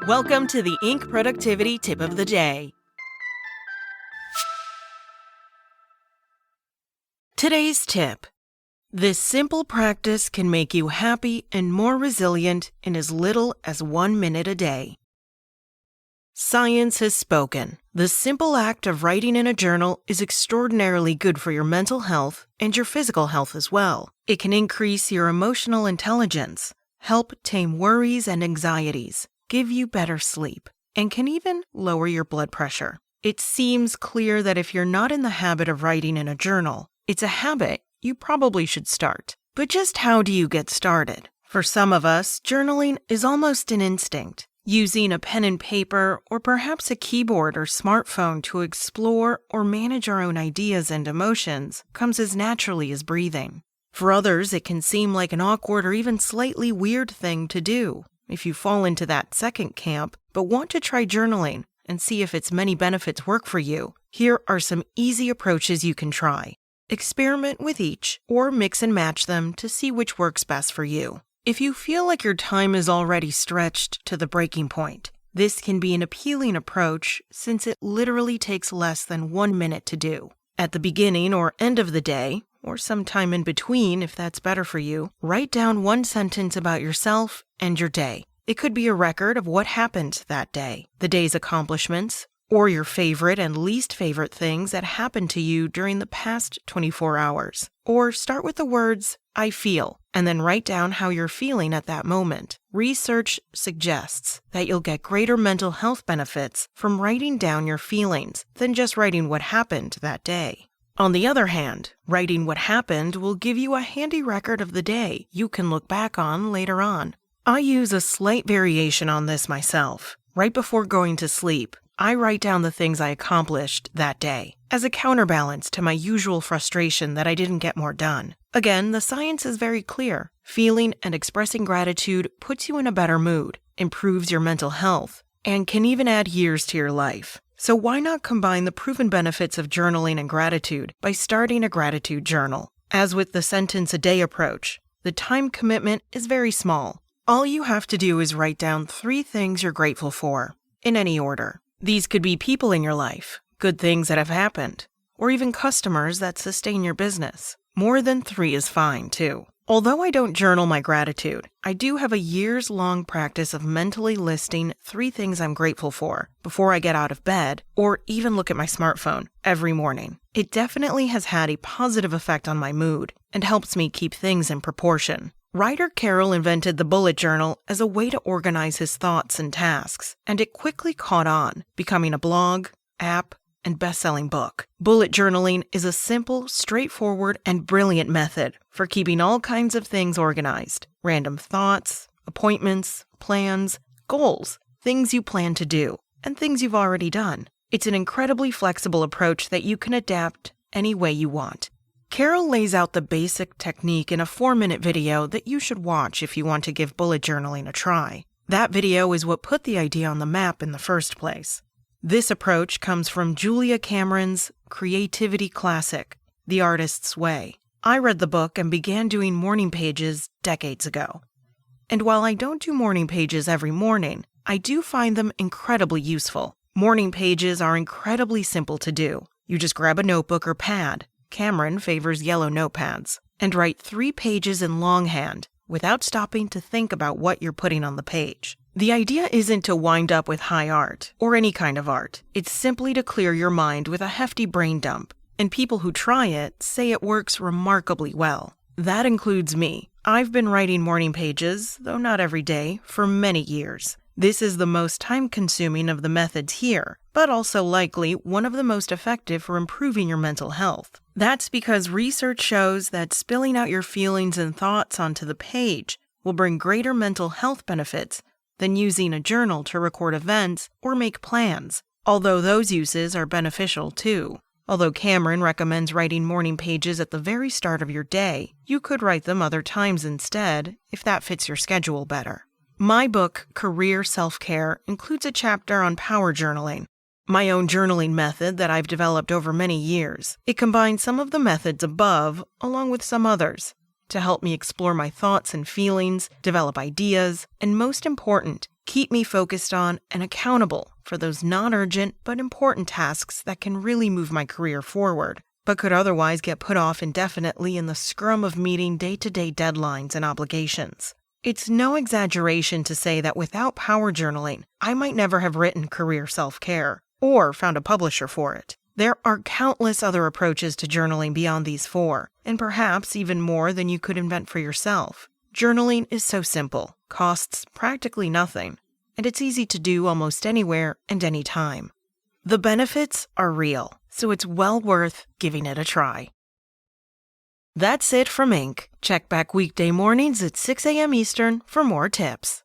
Welcome to the Inc. Productivity Tip of the Day. Today's tip. This simple practice can make you happy and more resilient in as little as 1 minute a day. Science has spoken. The simple act of writing in a journal is extraordinarily good for your mental health and your physical health as well. It can increase your emotional intelligence, help tame worries and anxieties, give you better sleep, and can even lower your blood pressure. It seems clear that if you're not in the habit of writing in a journal, it's a habit you probably should start. But just how do you get started? For some of us, journaling is almost an instinct. Using a pen and paper or perhaps a keyboard or smartphone to explore or manage our own ideas and emotions comes as naturally as breathing. For others, it can seem like an awkward or even slightly weird thing to do. If you fall into that second camp, but want to try journaling and see if its many benefits work for you, here are some easy approaches you can try. Experiment with each, or mix and match them to see which works best for you. If you feel like your time is already stretched to the breaking point, this can be an appealing approach since it literally takes less than 1 minute to do. At the beginning or end of the day, or sometime in between if that's better for you, write down one sentence about yourself and your day. It could be a record of what happened that day, the day's accomplishments, or your favorite and least favorite things that happened to you during the past 24 hours. Or start with the words, I feel, and then write down how you're feeling at that moment. Research suggests that you'll get greater mental health benefits from writing down your feelings than just writing what happened that day. On the other hand, writing what happened will give you a handy record of the day you can look back on later on. I use a slight variation on this myself. Right before going to sleep, I write down the things I accomplished that day, as a counterbalance to my usual frustration that I didn't get more done. Again, the science is very clear. Feeling and expressing gratitude puts you in a better mood, improves your mental health, and can even add years to your life. So why not combine the proven benefits of journaling and gratitude by starting a gratitude journal? As with the sentence a day approach, the time commitment is very small. All you have to do is write down 3 things you're grateful for, in any order. These could be people in your life, good things that have happened, or even customers that sustain your business. More than 3 is fine, too. Although I don't journal my gratitude, I do have a years-long practice of mentally listing 3 things I'm grateful for before I get out of bed or even look at my smartphone every morning. It definitely has had a positive effect on my mood and helps me keep things in proportion. Writer Carroll invented the bullet journal as a way to organize his thoughts and tasks, and it quickly caught on, becoming a blog, app, and best-selling book. Bullet journaling is a simple, straightforward, and brilliant method for keeping all kinds of things organized. Random thoughts, appointments, plans, goals, things you plan to do, and things you've already done. It's an incredibly flexible approach that you can adapt any way you want. Carroll lays out the basic technique in a 4-minute video that you should watch if you want to give bullet journaling a try. That video is what put the idea on the map in the first place. This approach comes from Julia Cameron's Creativity Classic, The Artist's Way. I read the book and began doing morning pages decades ago. And while I don't do morning pages every morning, I do find them incredibly useful. Morning pages are incredibly simple to do. You just grab a notebook or pad. Cameron favors yellow notepads, and write 3 pages in longhand without stopping to think about what you're putting on the page. The idea isn't to wind up with high art or any kind of art. It's simply to clear your mind with a hefty brain dump, and people who try it say it works remarkably well. That includes me. I've been writing morning pages, though not every day, for many years. This is the most time-consuming of the methods here, but also likely one of the most effective for improving your mental health. That's because research shows that spilling out your feelings and thoughts onto the page will bring greater mental health benefits than using a journal to record events or make plans, although those uses are beneficial too. Although Cameron recommends writing morning pages at the very start of your day, you could write them other times instead if that fits your schedule better. My book, Career Self-Care, includes a chapter on power journaling, my own journaling method that I've developed over many years. It combines some of the methods above, along with some others, to help me explore my thoughts and feelings, develop ideas, and most important, keep me focused on and accountable for those non-urgent but important tasks that can really move my career forward, but could otherwise get put off indefinitely in the scrum of meeting day-to-day deadlines and obligations. It's no exaggeration to say that without power journaling, I might never have written Career Self-Care or found a publisher for it. There are countless other approaches to journaling beyond these four, and perhaps even more than you could invent for yourself. Journaling is so simple, costs practically nothing, and it's easy to do almost anywhere and anytime. The benefits are real, so it's well worth giving it a try. That's it from Inc. Check back weekday mornings at 6 a.m. Eastern for more tips.